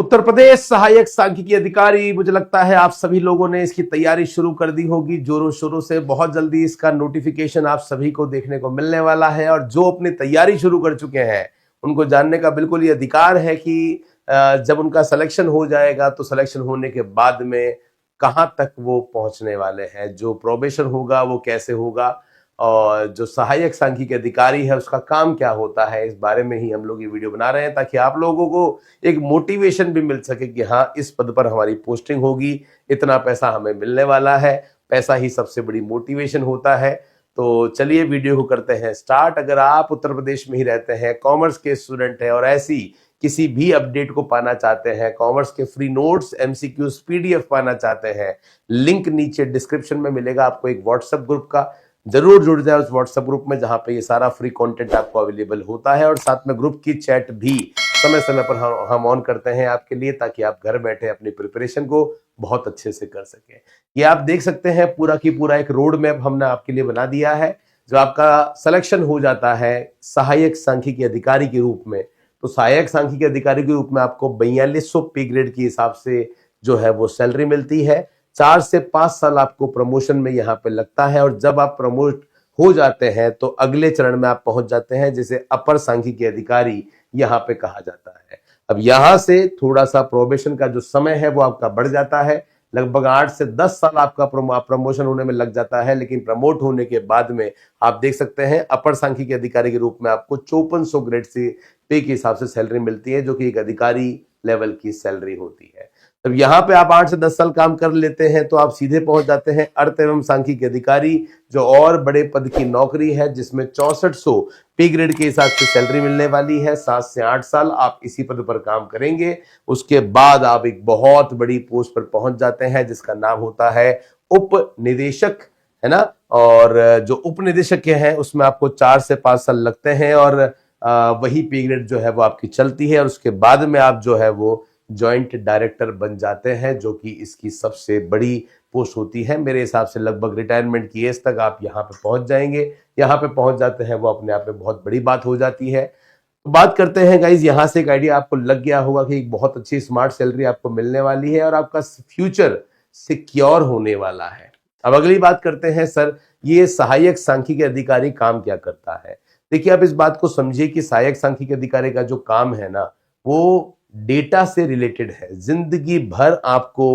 उत्तर प्रदेश सहायक सांख्यिकी अधिकारी, मुझे लगता है आप सभी लोगों ने इसकी तैयारी शुरू कर दी होगी जोरों शोरों से। बहुत जल्दी इसका नोटिफिकेशन आप सभी को देखने को मिलने वाला है और जो अपनी तैयारी शुरू कर चुके हैं उनको जानने का बिल्कुल ये अधिकार है कि जब उनका सिलेक्शन हो जाएगा तो सिलेक्शन होने के बाद में कहां तक वो पहुंचने वाले हैं, जो प्रोबेशन होगा वो कैसे होगा और जो सहायक सांख्यिकी अधिकारी है उसका काम क्या होता है, इस बारे में ही हम लोग ये वीडियो बना रहे हैं ताकि आप लोगों को एक मोटिवेशन भी मिल सके कि हाँ, इस पद पर हमारी पोस्टिंग होगी, इतना पैसा हमें मिलने वाला है। पैसा ही सबसे बड़ी मोटिवेशन होता है। तो चलिए वीडियो को करते हैं स्टार्ट। अगर आप उत्तर प्रदेश में ही रहते हैं, कॉमर्स के स्टूडेंट हैं और ऐसी किसी भी अपडेट को पाना चाहते हैं, कॉमर्स के फ्री नोट्स, एमसीक्यूज, पीडीएफ पाना चाहते हैं, लिंक नीचे डिस्क्रिप्शन में मिलेगा आपको एक व्हाट्सएप ग्रुप का। जरूर जुड़ जाए उस व्हाट्सएप ग्रुप में जहां पे ये सारा फ्री कंटेंट आपको अवेलेबल होता है और साथ में ग्रुप की चैट भी समय समय पर हम ऑन करते हैं आपके लिए, ताकि आप घर बैठे अपनी प्रिपरेशन को बहुत अच्छे से कर सकें। ये आप देख सकते हैं पूरा की पूरा एक रोड मैप हमने आपके लिए बना दिया है। जो आपका सिलेक्शन हो जाता है सहायक सांख्यिकी अधिकारी के रूप में, तो सहायक सांख्यिकी अधिकारी के रूप में आपको 4200 पे ग्रेड के हिसाब से जो है वो सैलरी मिलती है। 4 से 5 साल आपको प्रमोशन में यहाँ पे लगता है और जब आप प्रमोट हो जाते हैं तो अगले चरण में आप पहुंच जाते हैं, जिसे अपर सांख्यिकी अधिकारी यहाँ पे कहा जाता है। अब यहाँ से थोड़ा सा प्रोबेशन का जो समय है वो आपका बढ़ जाता है, लगभग 8 से 10 साल आपका प्रमोशन होने में लग जाता है। लेकिन प्रमोट होने के बाद में आप देख सकते हैं अपर सांख्यिकी अधिकारी के रूप में आपको 5400 ग्रेड से पे के हिसाब से सैलरी मिलती है, जो कि एक अधिकारी लेवल की सैलरी होती है। तब यहाँ पे आप 8 से 10 साल काम कर लेते हैं तो आप सीधे पहुंच जाते हैं अर्थ एवं सांख्यिकी अधिकारी, जो और बड़े पद की नौकरी है, जिसमें 6400 पे ग्रेड के हिसाब से सैलरी मिलने वाली है। 7 से 8 साल आप इसी पद पर काम करेंगे, उसके बाद आप एक बहुत बड़ी पोस्ट पर पहुंच जाते हैं जिसका नाम होता है उप निदेशक, है ना। और जो उप निदेशक हैं उसमें आपको 4 से 5 साल लगते हैं और वही पे ग्रेड जो है वो आपकी चलती है और उसके बाद में आप जो है वो जॉइंट डायरेक्टर बन जाते हैं, जो कि इसकी सबसे बड़ी पोस्ट होती है। मेरे हिसाब से लगभग रिटायरमेंट की एज तक आप यहाँ पे पहुंच जाएंगे। यहाँ पे पहुंच जाते हैं वो अपने आप में बहुत बड़ी बात हो जाती है। तो बात करते हैं गाइज, यहाँ से एक आइडिया आपको लग गया होगा कि एक बहुत अच्छी स्मार्ट सैलरी आपको मिलने वाली है और आपका फ्यूचर सिक्योर होने वाला है। अब अगली बात करते हैं, सर ये सहायक सांख्यिकी अधिकारी काम क्या करता है। देखिए, आप इस बात को समझिए कि सहायक सांख्यिकी अधिकारी का जो काम है ना, वो डेटा से रिलेटेड है। जिंदगी भर आपको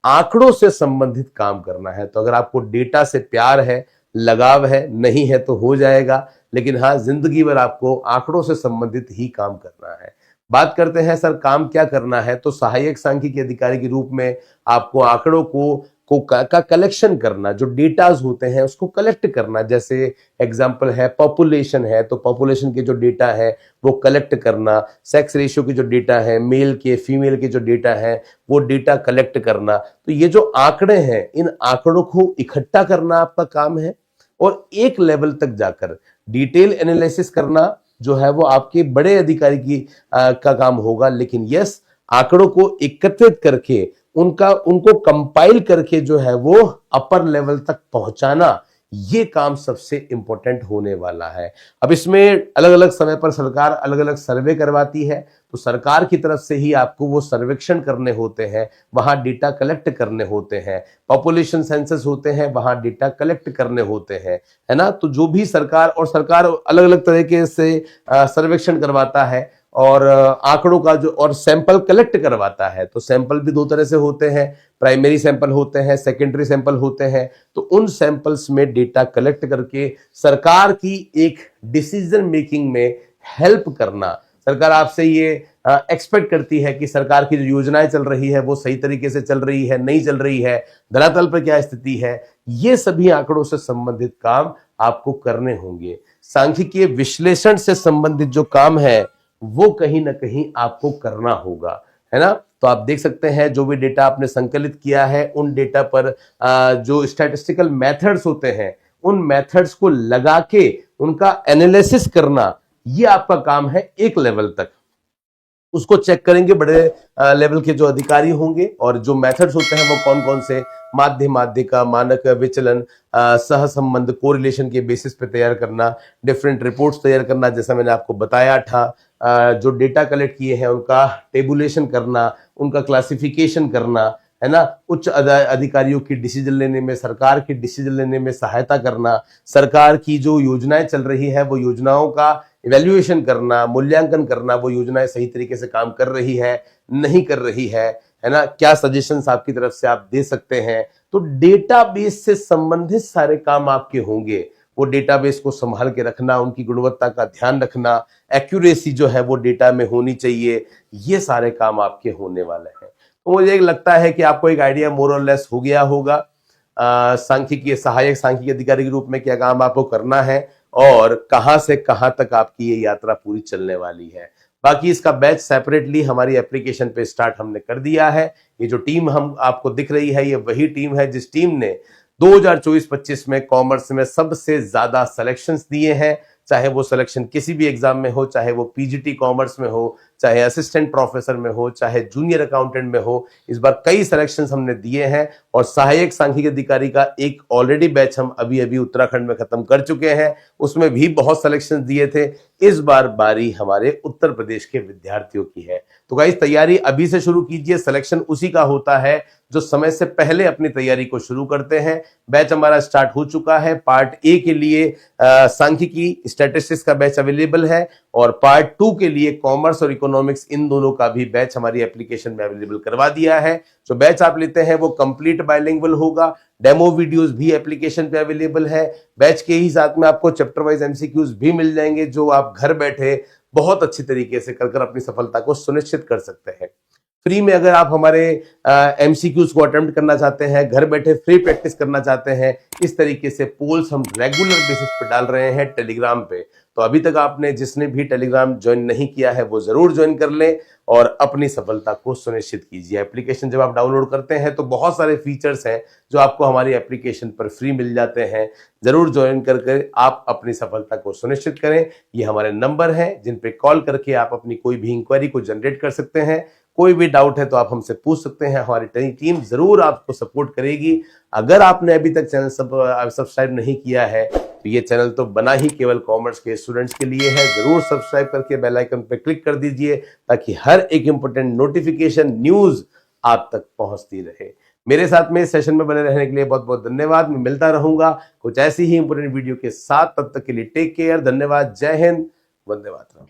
आंकड़ों से संबंधित काम करना है। तो अगर आपको डेटा से प्यार है, लगाव है, नहीं है तो हो जाएगा, लेकिन हाँ, जिंदगी भर आपको आंकड़ों से संबंधित ही काम करना है। बात करते हैं सर काम क्या करना है, तो सहायक सांख्यिकी अधिकारी के रूप में आपको आंकड़ों का कलेक्शन करना, जो डेटाज होते हैं उसको कलेक्ट करना। जैसे एग्जांपल है पॉपुलेशन है, तो पॉपुलेशन के जो डेटा है वो कलेक्ट करना, सेक्स रेशियो की जो डेटा है, मेल के फीमेल के जो डेटा है वो डेटा कलेक्ट करना। तो ये जो आंकड़े हैं, इन आंकड़ों को इकट्ठा करना आपका काम है और एक लेवल तक जाकर डिटेल एनालिसिस करना जो है वो आपके बड़े अधिकारी का काम होगा। लेकिन यस, आंकड़ों को एकत्रित करके उनको कंपाइल करके जो है वो अपर लेवल तक पहुंचाना, ये काम सबसे इंपॉर्टेंट होने वाला है। अब इसमें अलग अलग समय पर सरकार अलग अलग सर्वे करवाती है, तो सरकार की तरफ से ही आपको वो सर्वेक्षण करने होते हैं, वहां डेटा कलेक्ट करने होते हैं। पॉपुलेशन सेंसस होते हैं, वहां डेटा कलेक्ट करने होते हैं, है ना। तो जो भी सरकार अलग अलग तरीके से सर्वेक्षण करवाता है और आंकड़ों का जो और सैंपल कलेक्ट करवाता है। तो सैंपल भी 2 तरह से होते हैं, प्राइमरी सैंपल होते हैं, सेकेंडरी सैंपल होते हैं। तो उन सैंपल्स में डेटा कलेक्ट करके सरकार की एक डिसीजन मेकिंग में हेल्प करना। सरकार आपसे ये एक्सपेक्ट करती है कि सरकार की जो योजनाएं चल रही है वो सही तरीके से चल रही है, नहीं चल रही है, धरातल पर क्या स्थिति है, ये सभी आंकड़ों से संबंधित काम आपको करने होंगे। सांख्यिकीय विश्लेषण से संबंधित जो काम है वो कहीं ना कहीं आपको करना होगा, है ना। तो आप देख सकते हैं जो भी डेटा आपने संकलित किया है, उन डेटा पर जो स्टैटिस्टिकल मेथड्स होते हैं, उन मेथड्स को लगा के उनका एनालिसिस करना, ये आपका काम है एक लेवल तक। उसको चेक करेंगे बड़े लेवल के जो अधिकारी होंगे और जो मेथड्स होते हैं वो कौन कौन से, माध्य, माध्यिका, मानक, विचलन, सह संबंध, कोरिलेशन के बेसिस पे तैयार करना, डिफरेंट रिपोर्ट्स तैयार करना, जैसा मैंने आपको बताया था। जो डेटा कलेक्ट किए हैं उनका टेबुलेशन करना, उनका क्लासिफिकेशन करना, है ना, उच्च अधिकारियों की डिसीजन लेने में, सरकार की डिसीजन लेने में सहायता करना, सरकार की जो योजनाएं चल रही है वो योजनाओं का इवैल्यूएशन करना, मूल्यांकन करना, वो योजनाएं सही तरीके से काम कर रही है, नहीं कर रही है ना, क्या सजेशंस आपकी तरफ से आप दे सकते हैं। तो डेटाबेस से संबंधित सारे काम आपके होंगे। वो डेटाबेस को संभाल के रखना, उनकी गुणवत्ता का ध्यान रखना, एक्यूरेसी जो है वो डेटा में होनी चाहिए, ये सारे काम आपके होने वाले हैं। तो मुझे लगता है कि आपको एक आइडिया मोर और लेस हो गया होगा सांख्यिकी सहायक सांख्यिकी अधिकारी के रूप में क्या काम आपको करना है और कहां से कहां तक आपकी ये यात्रा पूरी चलने वाली है। बाकी इसका बैच सेपरेटली हमारी एप्लीकेशन पे स्टार्ट हमने कर दिया है। ये जो टीम हम आपको दिख रही है ये वही टीम है जिस टीम ने 2024-25 में कॉमर्स में सबसे ज्यादा सिलेक्शंस दिए हैं, चाहे वो सिलेक्शन किसी भी एग्जाम में हो, चाहे वो पीजीटी कॉमर्स में हो, चाहे असिस्टेंट प्रोफेसर में हो, चाहे जूनियर अकाउंटेंट में हो। इस बार कई सिलेक्शंस हमने दिए हैं और सहायक सांख्यिकी अधिकारी का एक ऑलरेडी बैच हम अभी अभी उत्तराखंड में खत्म कर चुके हैं, उसमें भी बहुत सिलेक्शंस दिए थे। इस बार बारी हमारे उत्तर प्रदेश के विद्यार्थियों की है। तो गाइस तैयारी अभी से शुरू कीजिए। सिलेक्शन उसी का होता है जो समय से पहले अपनी तैयारी को शुरू करते हैं। बैच हमारा स्टार्ट हो चुका है। पार्ट ए के लिए सांख्यिकी स्टैटिस्टिक्स का बैच अवेलेबल है और पार्ट 2 के लिए कॉमर्स और इकोनॉमिक्स इन दोनों का भी बैच हमारी एप्लीकेशन में अवेलेबल करवा दिया है। जो बैच आप लेते हैं वो कंप्लीट बाइलिंगुअल होगा। डेमो वीडियोस भी एप्लीकेशन पे अवेलेबल है। बैच के ही साथ में आपको चैप्टर वाइज एमसीक्यूज भी मिल जाएंगे जो आप घर बैठे बहुत अच्छी तरीके से कर अपनी सफलता को सुनिश्चित कर सकते हैं। फ्री में अगर आप हमारे एमसीक्यूज को अटेम्प्ट करना चाहते हैं, घर बैठे फ्री प्रैक्टिस करना चाहते हैं, इस तरीके से पोल्स हम रेगुलर बेसिस पे डाल रहे हैं टेलीग्राम पे। तो अभी तक आपने जिसने भी टेलीग्राम ज्वाइन नहीं किया है वो जरूर ज्वाइन कर लें और अपनी सफलता को सुनिश्चित कीजिए। एप्लीकेशन जब आप डाउनलोड करते हैं तो बहुत सारे फीचर्स हैं जो आपको हमारी एप्लीकेशन पर फ्री मिल जाते हैं। जरूर ज्वाइन करके आप अपनी सफलता को सुनिश्चित करें। ये हमारे नंबर हैं जिन पे कॉल करके आप अपनी कोई भी इंक्वायरी को जनरेट कर सकते हैं। कोई भी डाउट है तो आप हमसे पूछ सकते हैं। हमारी टीम जरूर आपको सपोर्ट करेगी। अगर आपने अभी तक चैनल सब्सक्राइब नहीं किया है तो ये चैनल तो बना ही केवल कॉमर्स के स्टूडेंट्स के लिए है। जरूर सब्सक्राइब करके बेल आइकन पर क्लिक कर दीजिए ताकि हर एक इंपॉर्टेंट नोटिफिकेशन न्यूज आप तक पहुंचती रहे। मेरे साथ में इस सेशन में बने रहने के लिए बहुत बहुत धन्यवाद। मैं मिलता रहूंगा कुछ ऐसी ही इंपॉर्टेंट वीडियो के साथ। तब तक के लिए टेक केयर। धन्यवाद। जय हिंद। वंदे मातरम।